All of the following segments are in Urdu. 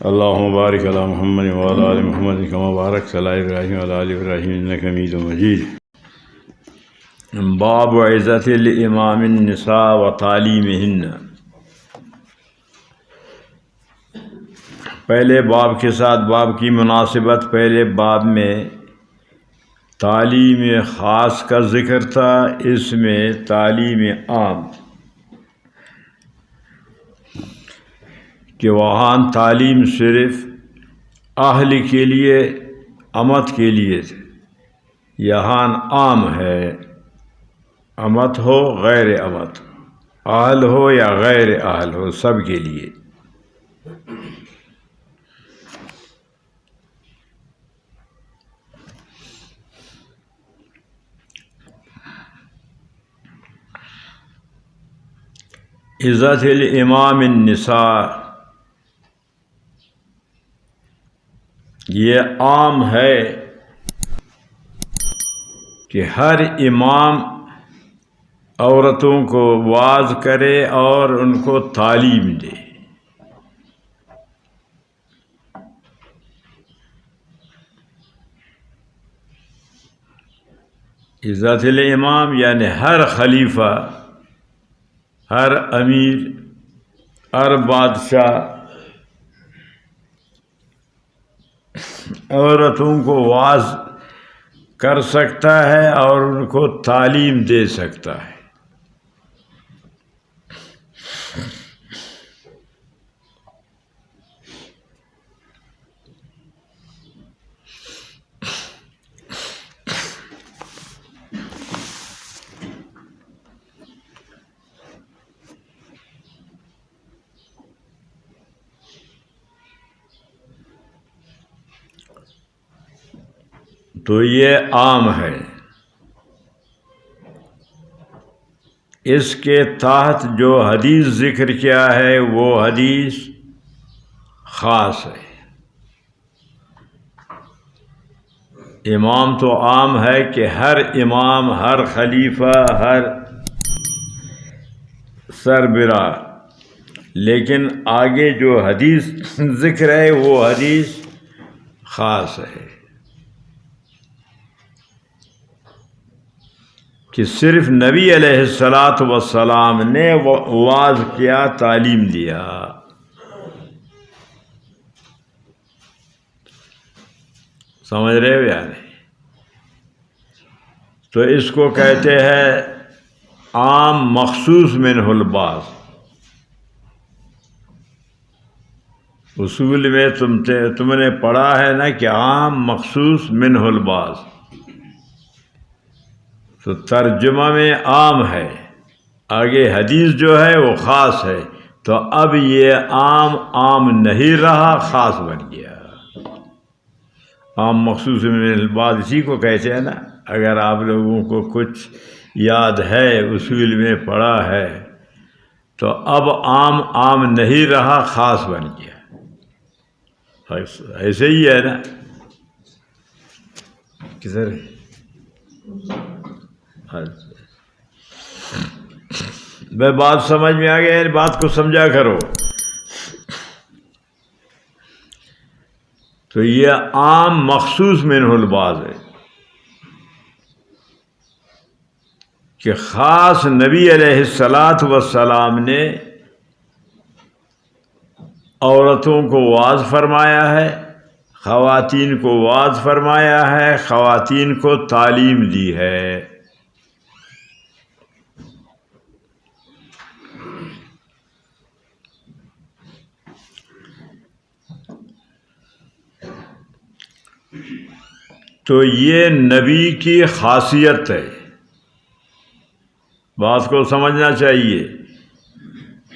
اللهم بارك على محمد وعلى آل محمد كما باركت على إبراهيم وعلى آل إبراهيم إنك حميد مجيد. باب عزت الامام النساء و تعلیمہن. پہلے باب کے ساتھ باب کی مناسبت. پہلے باب میں تعلیم خاص کا ذکر تھا، اس میں تعلیم عام، کہ وہاں تعلیم صرف اہل کے لیے، امت کے لیے تھے. یہاں عام ہے، امت ہو غیر امت، اہل ہو یا غیر اہل ہو، سب کے لیے. عزت الامام النساء یہ عام ہے کہ ہر امام عورتوں کو واعظ کرے اور ان کو تعلیم دے. عزت الامام یعنی ہر خلیفہ، ہر امیر، ہر بادشاہ عورتوں کو واعظ کر سکتا ہے اور ان کو تعلیم دے سکتا ہے. تو یہ عام ہے. اس کے تحت جو حدیث ذکر کیا ہے وہ حدیث خاص ہے. امام تو عام ہے کہ ہر امام، ہر خلیفہ، ہر سربراہ، لیکن آگے جو حدیث ذکر ہے وہ حدیث خاص ہے کہ صرف نبی علیہ الصلاۃ والسلام نے واعظ کیا، تعلیم دیا. سمجھ رہے ہو یا نہیں؟ تو اس کو کہتے ہیں عام مخصوص منہ البعض. اصول میں تم نے پڑھا ہے نا کہ عام مخصوص منہ البعض. تو ترجمہ میں عام ہے، آگے حدیث جو ہے وہ خاص ہے. تو اب یہ عام نہیں رہا، خاص بن گیا. عام مخصوص من البعض اسی کو کہتے ہیں نا. اگر آپ لوگوں کو کچھ یاد ہے، اصول میں پڑھا ہے، تو اب عام نہیں رہا، خاص بن گیا. ایسے ہی ہے نا. کدھر میں بات سمجھ میں آ گیا؟ بات کو سمجھا کرو. تو یہ عام مخصوص منہ البعض ہے کہ خاص نبی علیہ الصلاۃ والسلام نے عورتوں کو واعظ فرمایا ہے، خواتین کو واعظ فرمایا ہے، خواتین کو تعلیم دی ہے. تو یہ نبی کی خاصیت ہے. بات کو سمجھنا چاہیے،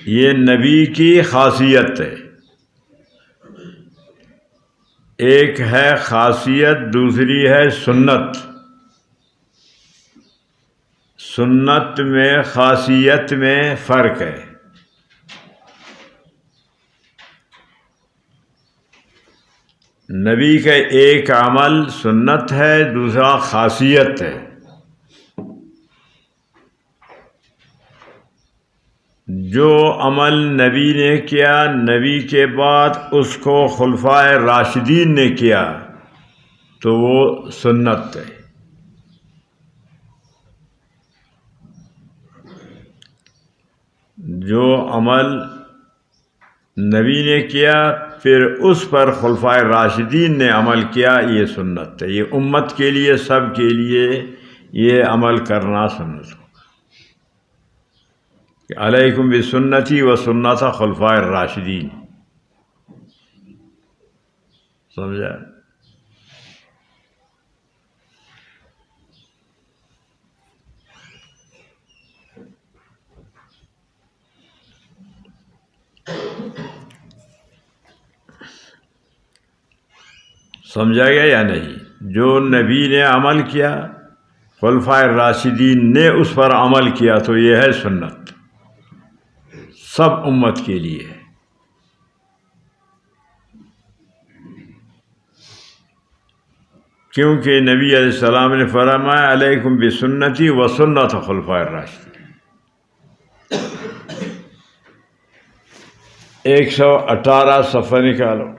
یہ نبی کی خاصیت ہے. ایک ہے خاصیت، دوسری ہے سنت. سنت میں خاصیت میں فرق ہے. نبی کا ایک عمل سنت ہے، دوسرا خاصیت ہے. جو عمل نبی نے کیا نبی کے بعد اس کو خلفائے راشدین نے کیا تو وہ سنت ہے. جو عمل نبی نے کیا پھر اس پر خلفائے راشدین نے عمل کیا یہ سنت ہے. یہ امت کے لیے سب کے لیے یہ عمل کرنا سنت ہوگا کہ علیکم بسنتی و سنت خلفائے الراشدین. سمجھا؟ سمجھا گیا یا نہیں؟ جو نبی نے عمل کیا خلفائے راشدین نے اس پر عمل کیا تو یہ ہے سنت، سب امت کے لیے ہے. کیونکہ نبی علیہ السلام نے فرمایا علیکم بسنتی و سنت خلفائے الراشدین. 118 صفحہ نکالو.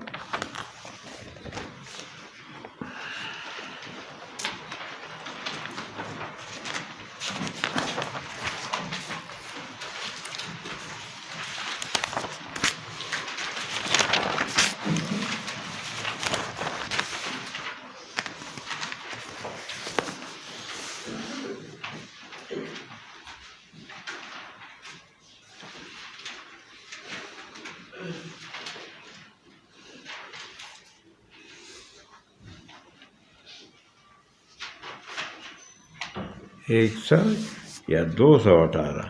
ایک سو یا 218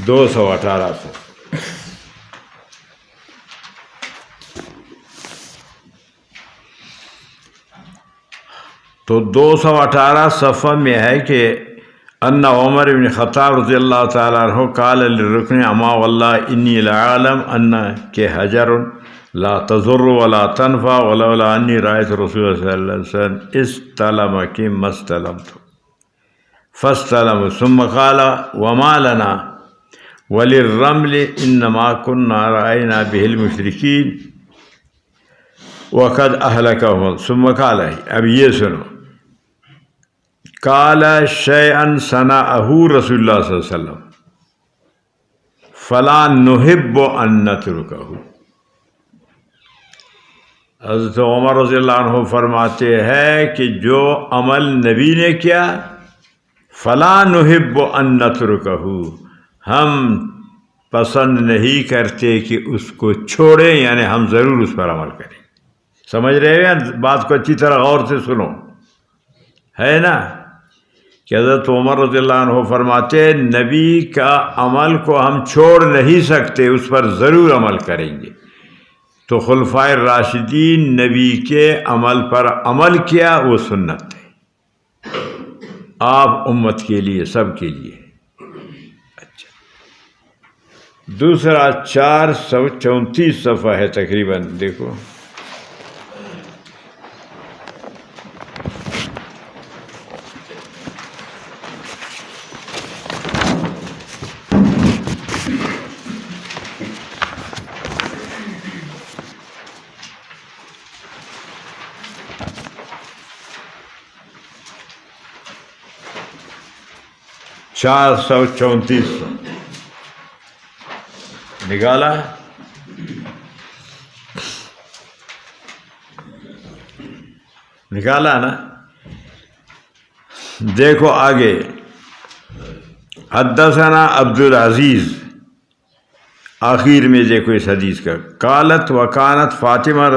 218 سے تو 218 صفحہ میں ہے کہ ان عمر بن خطاب رضی اللہ تعالیٰ عنہ قال للرکن اما واللہ انی لعالم ان کہ حجر لا تضر ولا تنفع ولولا انی رأیت رسول اللہ صلی اللہ علیہ وسلم استلم کی مستلمت فاستلم ثم قال وما لنا وللرمل انما كنا رأينا به المشركين وقد اهلكهم ثم قال اب یہ سنو قال شيئا صنعه رسول اللہ صلی اللہ علیہ وسلم فلا نحب ان نتركه. حضرت عمر رضی اللہ عنہ فرماتے ہیں کہ جو عمل نبی نے کیا فلا نحب ان نتركه ہم پسند نہیں کرتے کہ اس کو چھوڑیں، یعنی ہم ضرور اس پر عمل کریں. سمجھ رہے ہیں؟ بات کو اچھی طرح غور سے سنو، ہے نا کہ حضرت عمر رضی اللہ عنہ فرماتے نبی کا عمل کو ہم چھوڑ نہیں سکتے، اس پر ضرور عمل کریں گے. تو خلفائے راشدین نبی کے عمل پر عمل کیا وہ سنت ہے، آپ امت کے لیے سب کے لیے. اچھا دوسرا 434 صفحہ ہے تقریباً، دیکھو. چار سو 34 نکالا. نکالا نا؟ دیکھو آگے. حدثنا عبد العزیز، آخر میں دیکھو اس حدیث کا. قالت وکانت فاطمہ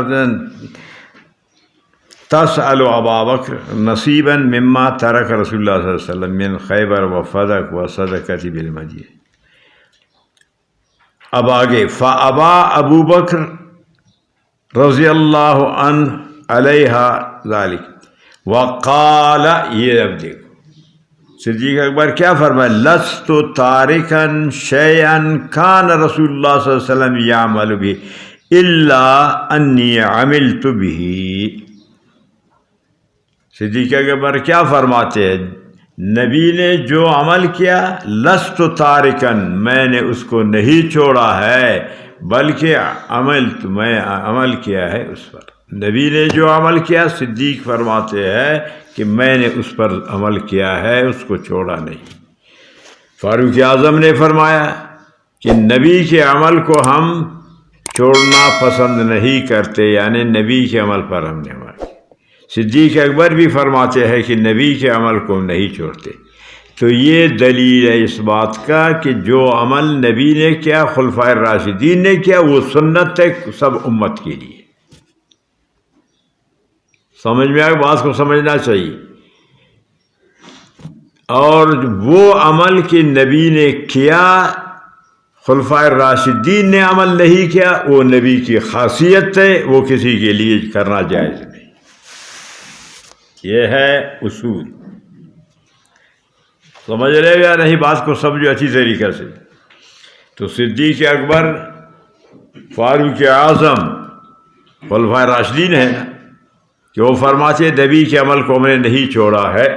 تسأل ابا بکر نصیبا مما ترک رسول اللہ صلی اللہ علیہ وسلم من خیبر و فدق و صدقۃ بالمدینہ. اب آگے فابا ابو بکر رضی اللہ عنہ علیہا ذالک وقال، یہ اب دیکھو صدیق اکبر کیا فرمائے، لست تارکا شیئا کان رسول اللہ صلی اللہ علیہ وسلم یعمل بہ الا انی عملت بہ۔ صدیق اکبر کیا فرماتے ہیں، نبی نے جو عمل کیا، لست تارکا، میں نے اس کو نہیں چھوڑا ہے، بلکہ میں عمل کیا ہے اس پر۔ نبی نے جو عمل کیا، صدیق فرماتے ہیں کہ میں نے اس پر عمل کیا ہے، اس کو چھوڑا نہیں۔ فاروق اعظم نے فرمایا کہ نبی کے عمل کو ہم چھوڑنا پسند نہیں کرتے، یعنی نبی کے عمل پر ہم نے عمل کیا۔ صدیق اکبر بھی فرماتے ہیں کہ نبی کے عمل کو نہیں چھوڑتے۔ تو یہ دلیل ہے اس بات کا کہ جو عمل نبی نے کیا، خلفائے راشدین نے کیا، وہ سنت ہے سب امت کے لیے۔ سمجھ میں آئے، بات کو سمجھنا چاہیے۔ اور وہ عمل کہ نبی نے کیا، خلفائے راشدین نے عمل نہیں کیا، وہ نبی کی خاصیت ہے، وہ کسی کے لیے کرنا جائز نہیں۔ یہ ہے اصول۔ سمجھ رہے یا نہیں؟ بات کو سمجھو اچھی طریقے سے۔ تو صدیق اکبر، فاروق اعظم خلفائے راشدین ہے نا، کہ وہ فرماتے نبی کے عمل کو ہم نے نہیں چھوڑا ہے۔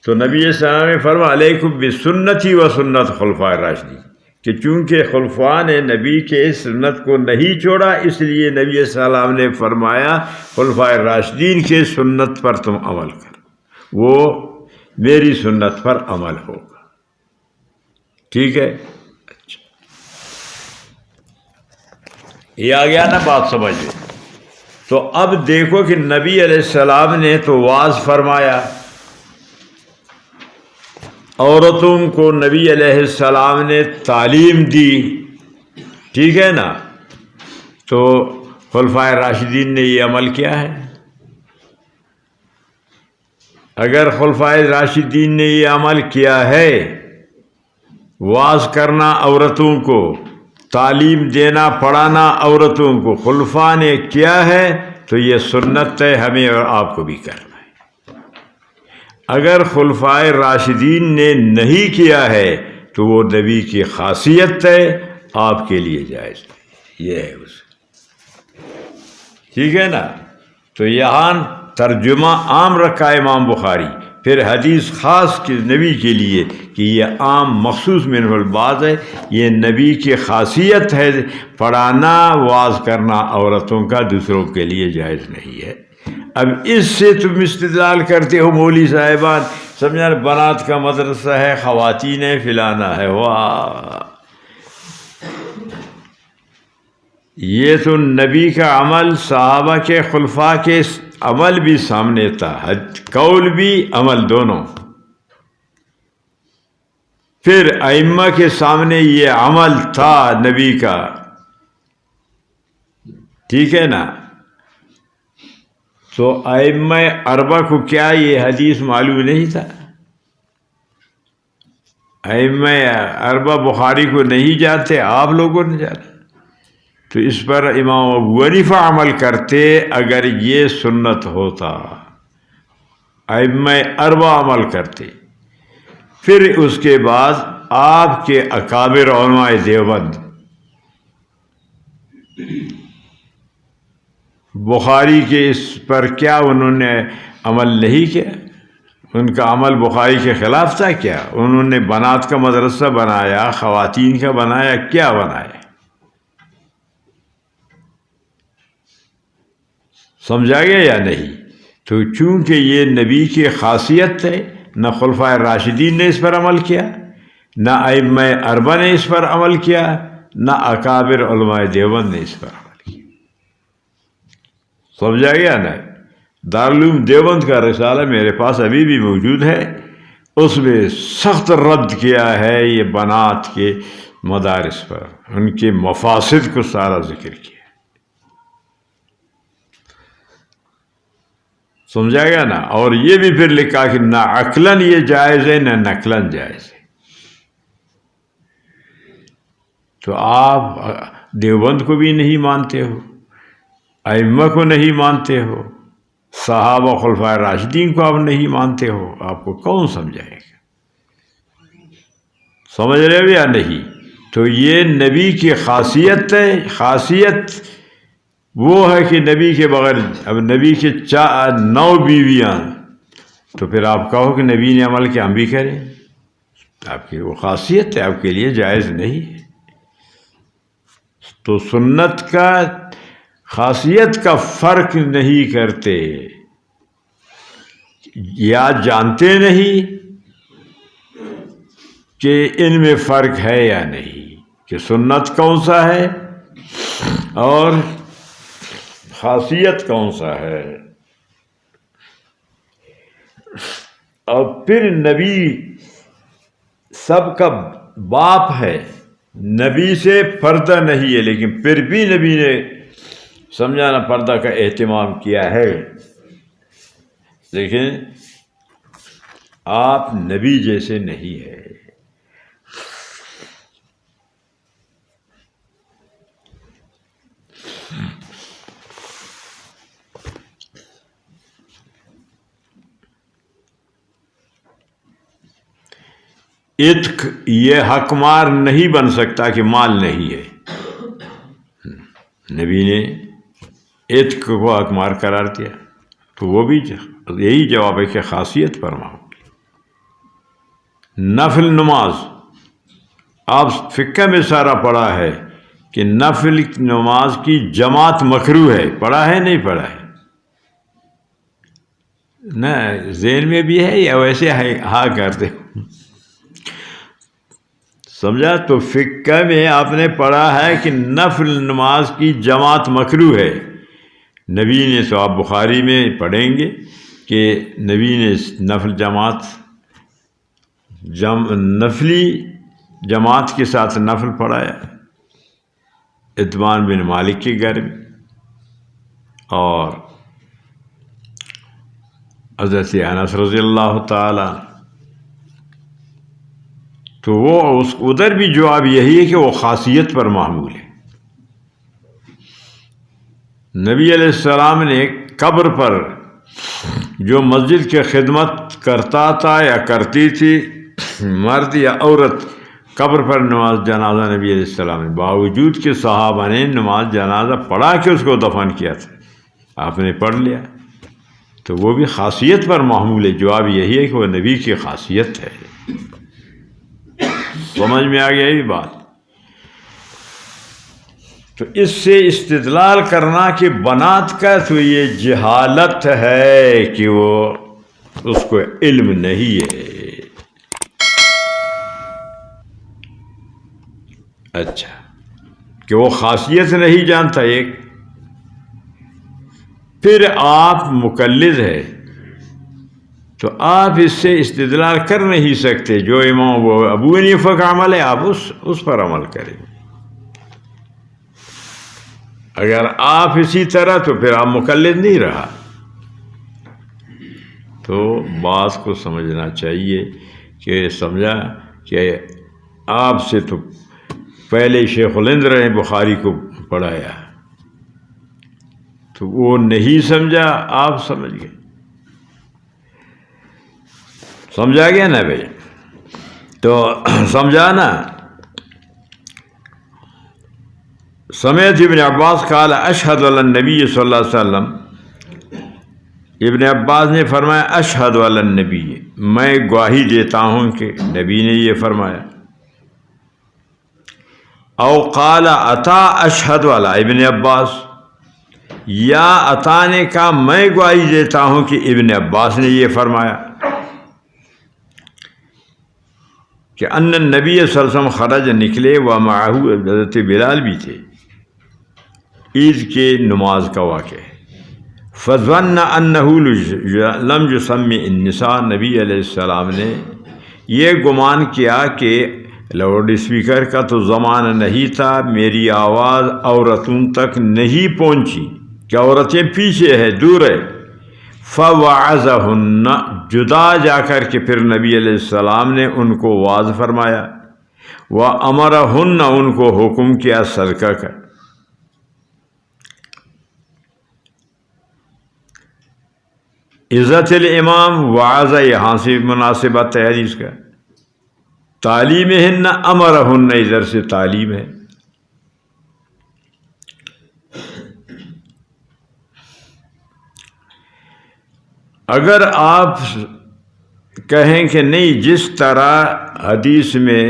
تو نبی صلی اللہ علیہ وسلم نے فرمایا علیکم بسنتی و سنت خلفائے راشدین، کہ چونکہ خلفاء نے نبی کے سنت کو نہیں چھوڑا، اس لیے نبی صلی اللہ علیہ وسلم نے فرمایا خلفائے راشدین کے سنت پر تم عمل کرو، وہ میری سنت پر عمل ہوگا۔ ٹھیک ہے، اچھا یہ آ گیا نا، بات سمجھ لیں۔ تو اب دیکھو کہ نبی علیہ السلام نے تو واعظ فرمایا، عورتوں کو نبی علیہ السلام نے تعلیم دی، ٹھیک ہے نا۔ تو خلفائے راشدین نے یہ عمل کیا ہے؟ اگر خلفائے راشدین نے یہ عمل کیا ہے، واعظ کرنا عورتوں کو، تعلیم دینا پڑھانا عورتوں کو، خلفاء نے کیا ہے، تو یہ سنت ہے، ہمیں اور آپ کو بھی کرنا ہے۔ اگر خلفائے راشدین نے نہیں کیا ہے تو وہ نبی کی خاصیت ہے، آپ کے لیے جائز نہیں۔ یہ ہے اس، ٹھیک ہے نا۔ تو یہاں ترجمہ عام رکھا ہے امام بخاری، پھر حدیث خاص کے نبی کے لیے کہ یہ عام مخصوص من البعض ہے، یہ نبی کی خاصیت ہے، پڑھانا واعظ کرنا عورتوں کا دوسروں کے لیے جائز نہیں ہے۔ اب اس سے تم استدلال کرتے ہو مولوی صاحبان، سمجھا بنات کا مدرسہ ہے، خواتین فلانا ہے، واہ، یہ تو نبی کا عمل، صحابہ کے خلفاء کے عمل بھی سامنے تھا، قول بھی عمل دونوں، پھر ائمہ کے سامنے یہ عمل تھا نبی کا، ٹھیک ہے نا۔ تو ائمہ اربعہ کو کیا یہ حدیث معلوم نہیں تھا؟ ائمہ اربعہ بخاری کو نہیں جانتے، آپ لوگوں نے جانا، تو اس پر امام ابو حنیفہ عمل کرتے اگر یہ سنت ہوتا، ائمہ اربعہ عمل کرتے۔ پھر اس کے بعد آپ کے اکابر علماء دیوبند بخاری کے اس پر کیا انہوں نے عمل نہیں کیا؟ ان کا عمل بخاری کے خلاف تھا کیا؟ انہوں نے بنات کا مدرسہ بنایا، خواتین کا بنایا، کیا بنایا؟ سمجھا گیا یا نہیں؟ تو چونکہ یہ نبی کی خاصیت ہے، نہ خلفائے راشدین نے اس پر عمل کیا، نہ ائمہ اربعہ نے اس پر عمل کیا، نہ اکابر علماء دیوبند نے اس پر عمل کیا۔ سمجھا گیا نا؟ دارالعلوم دیوبند کا رسالہ میرے پاس ابھی بھی موجود ہے، اس میں سخت رد کیا ہے یہ بنات کے مدارس پر، ان کے مفاسد کو سارا ذکر کیا۔ سمجھا گیا نا؟ اور یہ بھی پھر لکھا کہ نہ عقلاً یہ جائز ہے، نہ نقلاً جائز ہے۔ تو آپ دیوبند کو بھی نہیں مانتے ہو، ائمہ کو نہیں مانتے ہو، صحابہ خلفائے راشدین کو آپ نہیں مانتے ہو، آپ کو کون سمجھائے گا؟ سمجھ رہے ہو یا نہیں؟ تو یہ نبی کی خاصیت ہے. خاصیت وہ ہے کہ نبی کے بغیر، اب نبی کے 9 بیویاں، تو پھر آپ کہو کہ نبی نے عمل کیا ہم بھی کریں؟ آپ کی وہ خاصیت ہے، آپ کے لیے جائز نہیں ہے. تو سنت کا خاصیت کا فرق نہیں کرتے، یا جانتے نہیں کہ ان میں فرق ہے یا نہیں، کہ سنت کون سا ہے اور خاصیت کون سا ہے. اور پھر نبی سب کا باپ ہے، نبی سے پردہ نہیں ہے، لیکن پھر بھی نبی نے سمجھانا پردہ کا اہتمام کیا ہے. لیکن آپ نبی جیسے نہیں ہے. عتق یہ حق مار نہیں بن سکتا کہ مال نہیں ہے. نبی نے عتق کو حق مار قرار دیا، تو وہ بھی یہی جواب ہے کہ خاصیت فرماؤ. نفل نماز آپ فقہ میں سارا پڑھا ہے کہ نفل نماز کی جماعت مکروہ ہے، پڑھا ہے نہیں پڑھا ہے؟ نہ ذہن میں بھی ہے یا ویسے ہاں کرتے ہو؟ سمجھا؟ تو فقہ میں آپ نے پڑھا ہے کہ نفل نماز کی جماعت مکروہ ہے. نبی نے، تو آپ بخاری میں پڑھیں گے کہ نبی نے نفل نفلی جماعت کے ساتھ نفل پڑھایا اتبان بن مالک کے گھر میں، اور حضرت انس رضی اللہ تعالی. تو وہ ادھر بھی جواب یہی ہے کہ وہ خاصیت پر معمول ہے. نبی علیہ السلام نے قبر پر جو مسجد کی خدمت کرتا تھا یا کرتی تھی، مرد یا عورت، قبر پر نماز جنازہ نبی علیہ السلام نے، باوجود کہ صحابہ نے نماز جنازہ پڑھا کے اس کو دفن کیا تھا، آپ نے پڑھ لیا. تو وہ بھی خاصیت پر معمول ہے. جواب یہی ہے کہ وہ نبی کی خاصیت ہے. سمجھ میں آ گیا یہ بات؟ تو اس سے استدلال کرنا کہ بنات کا، تو یہ جہالت ہے کہ وہ اس کو علم نہیں ہے. اچھا، کہ وہ خاصیت نہیں جانتا ایک. پھر آپ مقلد ہے تو آپ اس سے استدلال کر نہیں سکتے. جو امام وہ ابو حنیفہ کا عمل ہے آپ اس پر عمل کریں. اگر آپ اسی طرح، تو پھر آپ مقلد نہیں رہا. تو بات کو سمجھنا چاہیے کہ سمجھا کہ آپ سے تو پہلے شیخ الہند رہے، بخاری کو پڑھایا، تو وہ نہیں سمجھا، آپ سمجھ گئے. سمجھا گیا نا بھائی؟ تو سمجھا نا. سمعت ابن عباس قال اشہد علی النبی صلی اللہ علیہ وسلم. ابن عباس نے فرمایا اشہد علی النبی، میں گواہی دیتا ہوں کہ نبی نے یہ فرمایا. او قال عطا اشہد علی ابن عباس، یا عطا نے کہا میں گواہی دیتا ہوں کہ ابن عباس نے یہ فرمایا کہ ان النبی صلی اللہ علیہ وسلم خرج، نکلے، ومعہ حضرت بلال بھی تھے. عید کے نماز کا واقعہ ہے. فظن انہ لم یسمی النساء، نبی علیہ السلام نے یہ گمان کیا کہ لاؤڈ اسپیکر کا تو زمانہ نہیں تھا، میری آواز عورتوں تک نہیں پہنچی کہ عورتیں پیچھے ہے، دور ہے. فوعظہن، جدا جا کر کے پھر نبی علیہ السلام نے ان کو واعظ فرمایا. وامرہن، ان کو حکم کیا صدقہ کا. عزت الامام وعظ، یہاں سے مناسبت ہے حدیث کا. تعلیم ہن امرہن، ادھر سے تعلیم ہے. اگر آپ کہیں کہ نہیں جس طرح حدیث میں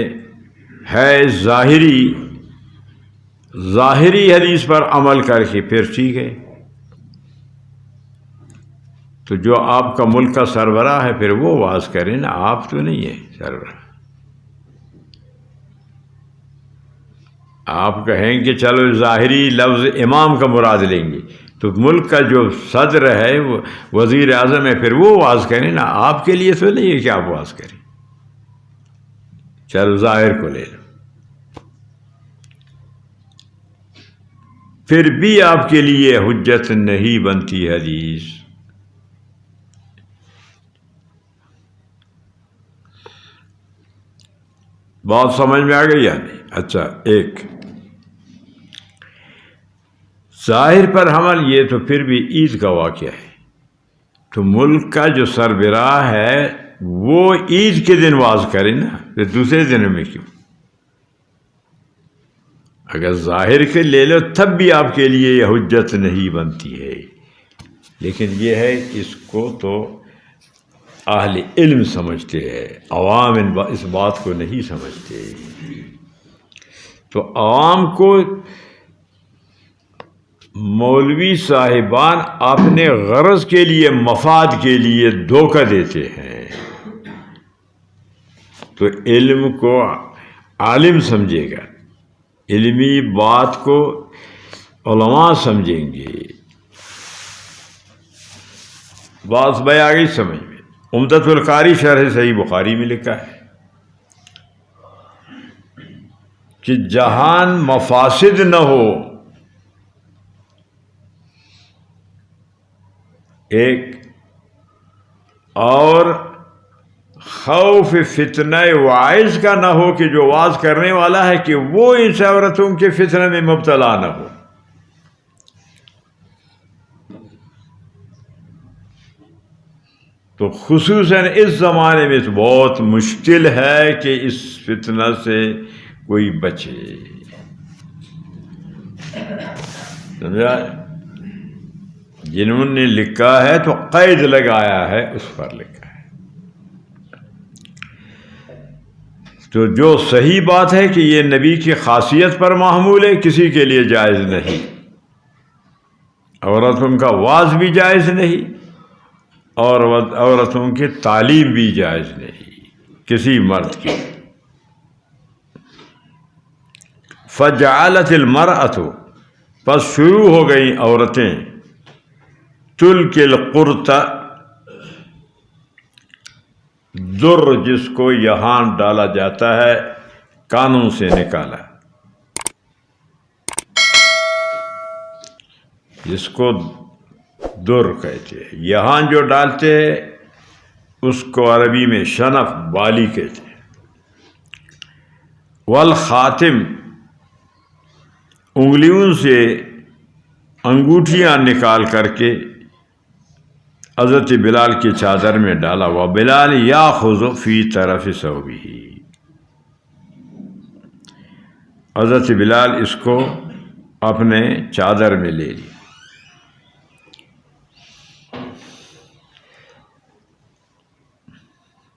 ہے ظاہری حدیث پر عمل کر کے پھر ٹھیک ہے، تو جو آپ کا ملک کا سربراہ ہے پھر وہ واز کرے نا، آپ تو نہیں ہے سربراہ. آپ کہیں کہ چلو ظاہری لفظ امام کا مراد لیں گے، تو ملک کا جو صدر ہے، وہ وزیر اعظم ہے، پھر وہ واز کریں نا. آپ کے لیے تو نہیں ہے کہ آپ واز کریں. چلو ظاہر کو لے لو، پھر بھی آپ کے لیے حجت نہیں بنتی حدیث. بات سمجھ میں آ گئی یا نہیں؟ اچھا، ایک ظاہر پر حمل، یہ تو پھر بھی عید کا واقعہ ہے. تو ملک کا جو سربراہ ہے وہ عید کے دن واز کرے نا، پھر دوسرے دنوں میں کیوں؟ اگر ظاہر کے لے لو تب بھی آپ کے لیے یہ حجت نہیں بنتی ہے. لیکن یہ ہے اس کو تو اہل علم سمجھتے ہیں، عوام اس بات کو نہیں سمجھتے. تو عوام کو مولوی صاحبان اپنے غرض کے لیے، مفاد کے لیے دھوکہ دیتے ہیں. تو علم کو عالم سمجھے گا، علمی بات کو علماء سمجھیں گے. بات بھائی آ گئی سمجھ میں؟ عمدۃ القاری شرح صحیح بخاری میں لکھا ہے کہ جہان مفاسد نہ ہو، ایک اور خوف فتنہ واعظ کا نہ ہو، کہ جو واعظ کرنے والا ہے کہ وہ اس عورتوں کے فتنہ میں مبتلا نہ ہو. تو خصوصاً اس زمانے میں تو بہت مشکل ہے کہ اس فتنہ سے کوئی بچے. سمجھا؟ جنہوں نے لکھا ہے تو قید لگایا ہے، اس پر لکھا ہے. تو جو صحیح بات ہے کہ یہ نبی کی خاصیت پر محمول ہے، کسی کے لیے جائز نہیں. عورتوں کا واز بھی جائز نہیں، اور عورتوں کی تعلیم بھی جائز نہیں کسی مرد کی. فجعلت المرأة، پس شروع ہو گئیں عورتیں، تلقی القرط، در جس کو یہاں ڈالا جاتا ہے، کانوں سے نکالا، جس کو در کہتے ہیں. یہاں جو ڈالتے ہیں اس کو عربی میں شنف، بالی کہتے ہیں. والخاتم، انگلیوں سے انگوٹھیاں نکال کر کے حضرت بلال کی چادر میں ڈالا. وبلال یاخذ فی طرف ثوبہ، حضرت بلال اس کو اپنے چادر میں لے لی.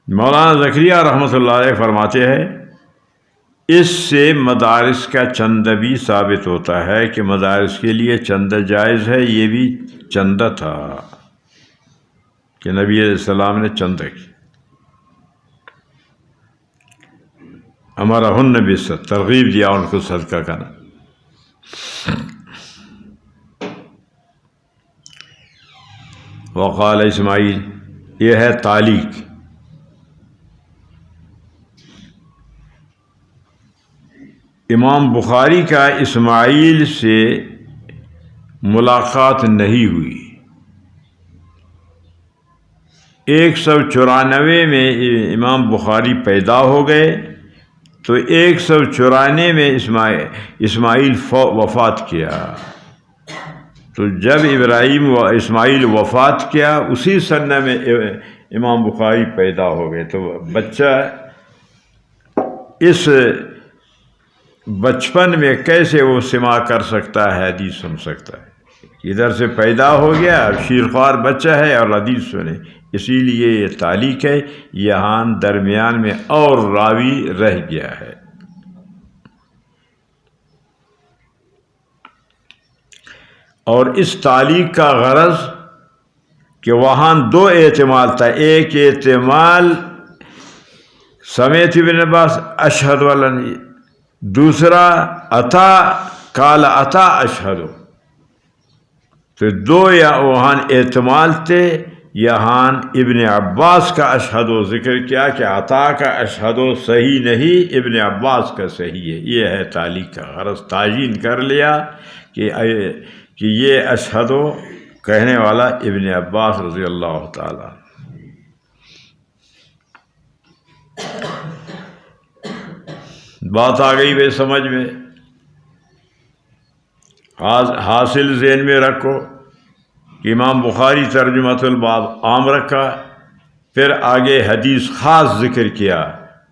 مولانا زکریہ رحمۃ اللہ علیہ فرماتے ہیں اس سے مدارس کا چندہ بھی ثابت ہوتا ہے کہ مدارس کے لیے چندہ جائز ہے. یہ بھی چندہ تھا کہ نبی علیہ السلام نے چندہ کی. امرہن بالصدقہ، ترغیب دیا ان کو صدقہ کرنا. وقال اسماعیل، یہ ہے تعلیق. امام بخاری کا اسماعیل سے ملاقات نہیں ہوئی. 194 میں امام بخاری پیدا ہو گئے، تو 194 میں اسماعیل وفات کیا. تو جب ابراہیم و اسماعیل وفات کیا اسی سنہ میں امام بخاری پیدا ہو گئے، تو بچہ اس بچپن میں کیسے وہ سماع کر سکتا ہے، حدیث سن سکتا ہے؟ ادھر سے پیدا ہو گیا، شیرخوار بچہ ہے اور حدیث سنے، اسی لیے یہ تعلیق ہے، یہاں درمیان میں اور راوی رہ گیا ہے۔ اور اس تعلیق کا غرض کہ وہاں دو احتمال تھا، ایک احتمال سمیت ابن عباس اشہد ولن، دوسرا عطا قال عطا اشہد، تو دو یا وہاں احتمال تھے، یہاں ابن عباس کا اشہد و ذکر کیا کہ عطا کا اشہد و صحیح نہیں، ابن عباس کا صحیح ہے۔ یہ ہے تعلیق کا غرض، تعیین کر لیا کہ یہ اشہد و کہنے والا ابن عباس رضی اللہ تعالی۔ بات آ گئی بے سمجھ میں؟ حاصل ذہن میں رکھو کہ امام بخاری ترجمۃ الباب عام رکھا، پھر آگے حدیث خاص ذکر کیا،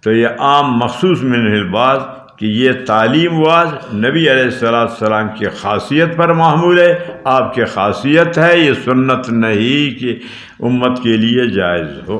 تو یہ عام مخصوص من البعض کہ یہ تعلیم واز نبی علیہ السلام کی خاصیت پر محمول ہے، آپ کی خاصیت ہے، یہ سنت نہیں کہ امت کے لیے جائز ہو۔